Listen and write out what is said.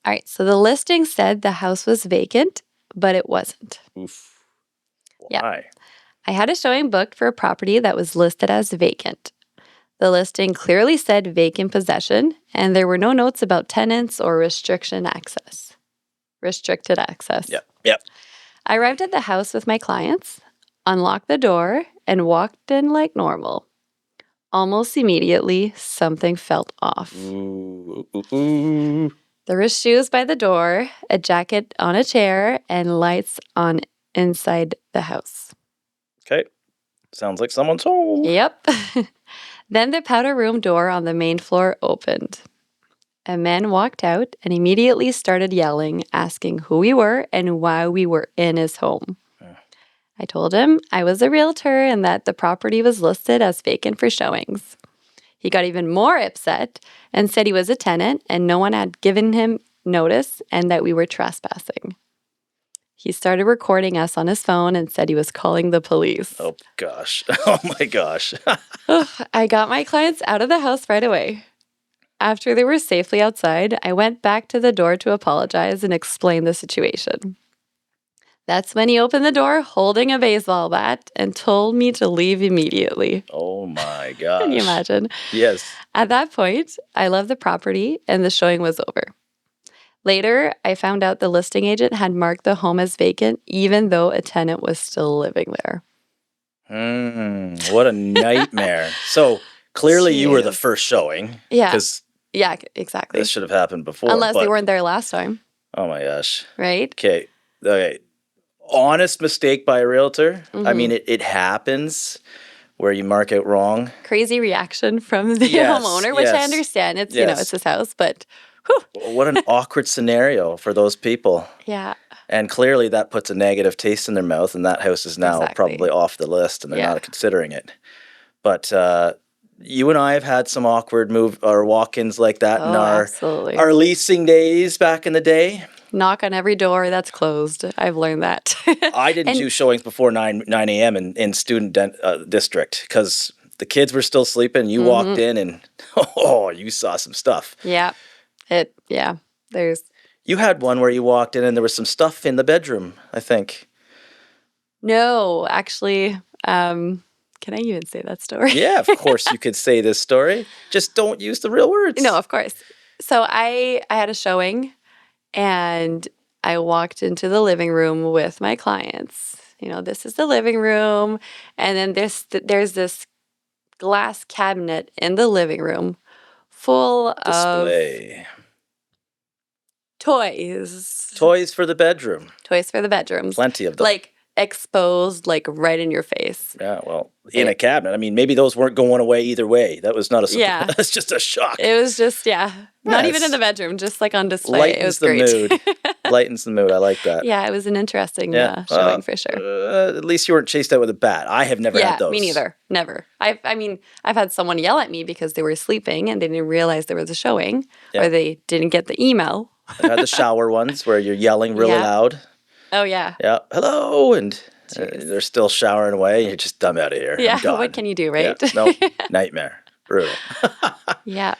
All right, so the listing said the house was vacant, but it wasn't. Oof. Yeah. Why? I had a showing booked for a property that was listed as vacant. The listing clearly said vacant possession, and there were no notes about tenants or restricted access. Yep. I arrived at the house with my clients, unlocked the door, and walked in like normal. Almost immediately, something felt off. Ooh. There were shoes by the door, a jacket on a chair, and lights on inside the house. Okay. Sounds like someone's home. Yep. Then the powder room door on the main floor opened. A man walked out and immediately started yelling, asking who we were and why we were in his home. I told him I was a realtor and that the property was listed as vacant for showings. He got even more upset and said he was a tenant and no one had given him notice and that we were trespassing. He started recording us on his phone and said he was calling the police. Oh, gosh. Oh, my gosh. I got my clients out of the house right away. After they were safely outside, I went back to the door to apologize and explain the situation. That's when he opened the door holding a baseball bat and told me to leave immediately. Oh, my gosh. Can you imagine? Yes. At that point, I loved the property and the showing was over. Later, I found out the listing agent had marked the home as vacant even though a tenant was still living there. What a nightmare. So clearly you were the Jeez. first showing. Yeah. Because Yeah, exactly. this should have happened before. Unless they weren't there last time, Oh, my gosh. right? Okay. Honest mistake by a realtor. I Mhm. mean, it happens where you mark out wrong. Crazy reaction from the Yes, homeowner, which I yes, understand. It's, yes. it's his house, but whew, What an awkward scenario for those people. yeah. And clearly that puts a negative taste in their mouth, and that house is now Exactly. probably off the list, and they're Yeah. not considering it. But you and I have had some awkward walk-ins like that in Oh, our absolutely. leasing days back in the day. Knock on every door that's closed. I've learned that. I didn't do showings before 9 a.m. in student district because the kids were still sleeping. You walked in and, you saw some stuff. Yeah. There's You had one where you walked in and there was some stuff in the bedroom, I think. no, actually, can I even say that story? Yeah, of course you could say this story. Just don't use the real words. No, of course. So I had a showing and I walked into the living room with my clients. This is the living room. And then there's this glass cabinet in the living room full of Display. toys. Toys for the bedroom. Toys for the bedrooms. Plenty of them. Like exposed, like right in your face. Yeah, well, in a cabinet. I mean, maybe those weren't going away either way. That was not a surprise. Yeah. That's just a shock. It was just, not even Yes. in the bedroom, just like on display. It was great. Lightens the mood. Lightens the mood. I like that. Yeah, it was an interesting showing for sure. At least you weren't chased out with a bat. I have never had those. Me neither. Never. I've had someone yell at me because they were sleeping and they didn't realize there was a showing or they didn't get the email. I had the shower ones where you're yelling really loud. Oh, yeah. Yeah. Hello. And they're still showering away. You're just, I'm out of here. Yeah. I'm done. What can you do, right? Yeah. No, nightmare. Brutal. Yeah.